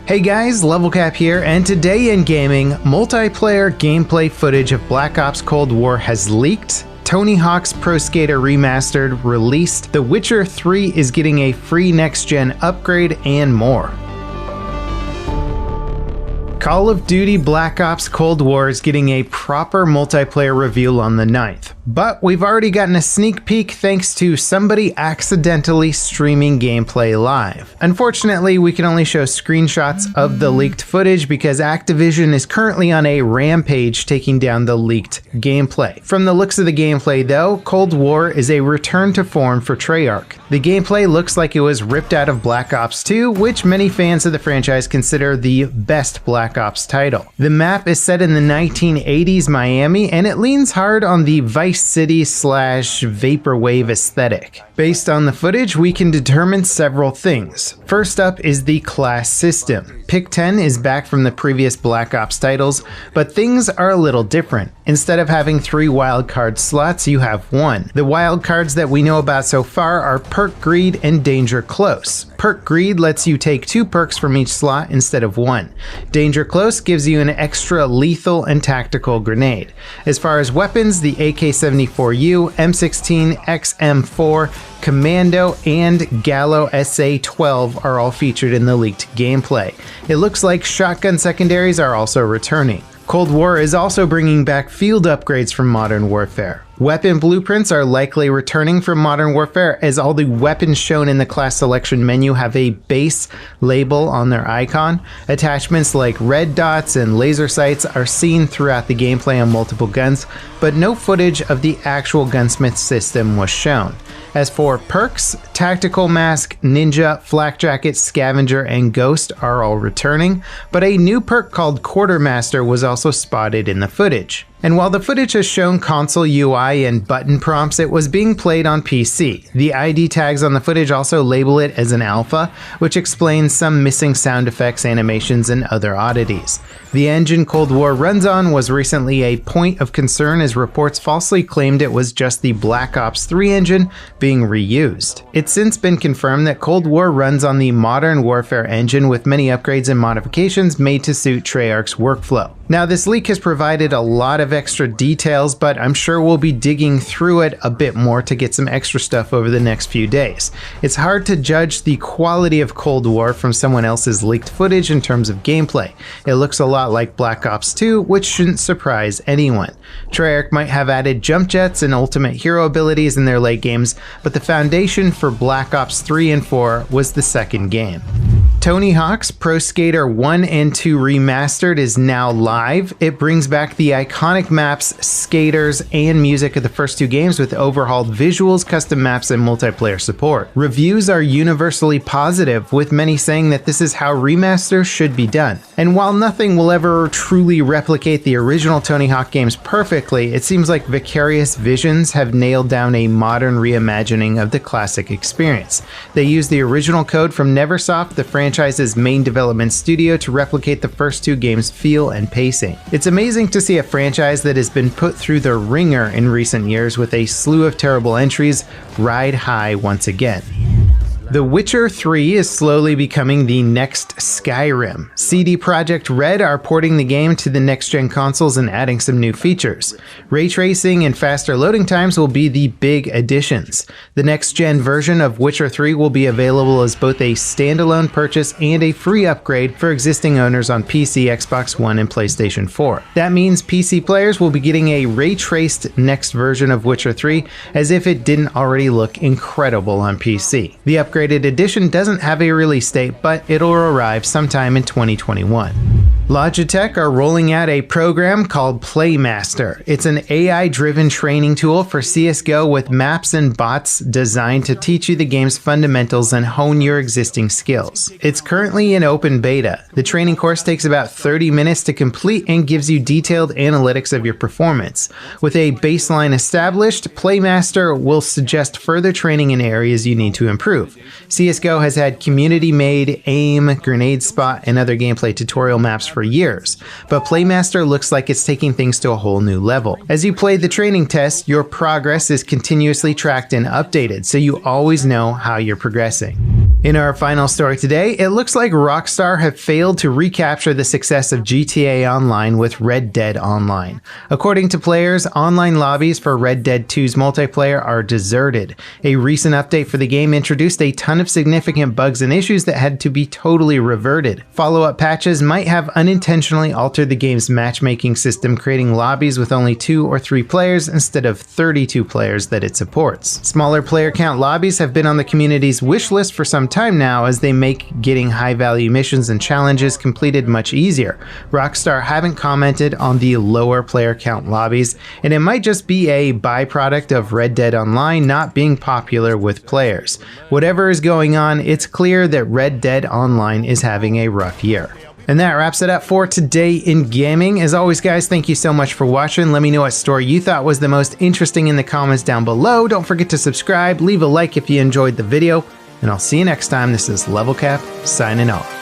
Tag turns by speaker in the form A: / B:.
A: Hey guys, Levelcap here, and today in gaming, multiplayer gameplay footage of Black Ops Cold War has leaked, Tony Hawk's Pro Skater Remastered released, The Witcher 3 is getting a free next-gen upgrade, and more. Call of Duty Black Ops Cold War is getting a proper multiplayer reveal on the 9th, but we've already gotten a sneak peek thanks to somebody accidentally streaming gameplay live. Unfortunately, we can only show screenshots of the leaked footage because Activision is currently on a rampage taking down the leaked gameplay. From the looks of the gameplay though, Cold War is a return to form for Treyarch. The gameplay looks like it was ripped out of Black Ops 2, which many fans of the franchise consider the best Black Ops title. The map is set in the 1980s Miami, and it leans hard on the Vice City / Vaporwave aesthetic. Based on the footage, we can determine several things. First up is the class system. Pick-10 is back from the previous Black Ops titles, but things are a little different. Instead of having 3 wildcard slots, you have 1. The wildcards that we know about so far are Perk Greed and Danger Close. Perk Greed lets you take 2 perks from each slot instead of 1. Danger Close gives you an extra lethal and tactical grenade. As far as weapons, the AK-74U, M16, XM4, Commando, and Gallo SA-12 are all featured in the leaked gameplay. It looks like shotgun secondaries are also returning. Cold War is also bringing back field upgrades from Modern Warfare. Weapon blueprints are likely returning from Modern Warfare, as all the weapons shown in the class selection menu have a base label on their icon. Attachments like red dots and laser sights are seen throughout the gameplay on multiple guns, but no footage of the actual gunsmith system was shown. As for perks, Tactical Mask, Ninja, Flak Jacket, Scavenger, and Ghost are all returning, but a new perk called Quartermaster was also spotted in the footage. And while the footage has shown console UI and button prompts, it was being played on PC. The ID tags on the footage also label it as an alpha, which explains some missing sound effects, animations, and other oddities. The engine Cold War runs on was recently a point of concern, as reports falsely claimed it was just the Black Ops 3 engine being reused. It's since been confirmed that Cold War runs on the Modern Warfare engine, with many upgrades and modifications made to suit Treyarch's workflow. Now, this leak has provided a lot of extra details, but I'm sure we'll be digging through it a bit more to get some extra stuff over the next few days. It's hard to judge the quality of Cold War from someone else's leaked footage in terms of gameplay. It looks a lot like Black Ops 2, which shouldn't surprise anyone. Treyarch might have added jump jets and ultimate hero abilities in their late games, but the foundation for Black Ops 3 and 4 was the second game. Tony Hawk's Pro Skater 1 and 2 Remastered is now live. It brings back the iconic maps, skaters, and music of the first 2 games with overhauled visuals, custom maps, and multiplayer support. Reviews are universally positive, with many saying that this is how remasters should be done. And while nothing will ever truly replicate the original Tony Hawk games perfectly, it seems like Vicarious Visions have nailed down a modern reimagining of the classic experience. They use the original code from Neversoft, the franchise's main development studio, to replicate the first 2 games' feel and pacing. It's amazing to see a franchise that has been put through the ringer in recent years with a slew of terrible entries ride high once again. The Witcher 3 is slowly becoming the next Skyrim. CD Projekt Red are porting the game to the next-gen consoles and adding some new features. Ray tracing and faster loading times will be the big additions. The next-gen version of Witcher 3 will be available as both a standalone purchase and a free upgrade for existing owners on PC, Xbox One, and PlayStation 4. That means PC players will be getting a ray-traced next version of Witcher 3, as if it didn't already look incredible on PC. The upgraded edition doesn't have a release date, but it'll arrive sometime in 2021. Logitech are rolling out a program called Playmaster. It's an AI-driven training tool for CSGO with maps and bots designed to teach you the game's fundamentals and hone your existing skills. It's currently in open beta. The training course takes about 30 minutes to complete and gives you detailed analytics of your performance. With a baseline established, Playmaster will suggest further training in areas you need to improve. CSGO has had community-made aim, grenade spot, and other gameplay tutorial maps for years, but Playmaster looks like it's taking things to a whole new level. As you play the training test, your progress is continuously tracked and updated, so you always know how you're progressing. In our final story today, it looks like Rockstar have failed to recapture the success of GTA Online with Red Dead Online. According to players, online lobbies for Red Dead 2's multiplayer are deserted. A recent update for the game introduced a ton of significant bugs and issues that had to be totally reverted. Follow-up patches might have unintentionally altered the game's matchmaking system, creating lobbies with only 2 or 3 players instead of 32 players that it supports. Smaller player count lobbies have been on the community's wish list for some time now, as they make getting high-value missions and challenges completed much easier. Rockstar haven't commented on the lower player count lobbies, and it might just be a byproduct of Red Dead Online not being popular with players. Whatever is going on, it's clear that Red Dead Online is having a rough year. And that wraps it up for today in gaming. As always, guys, thank you so much for watching. Let me know what story you thought was the most interesting in the comments down below. Don't forget to subscribe, leave a like if you enjoyed the video, and I'll see you next time. This is Level Cap signing off.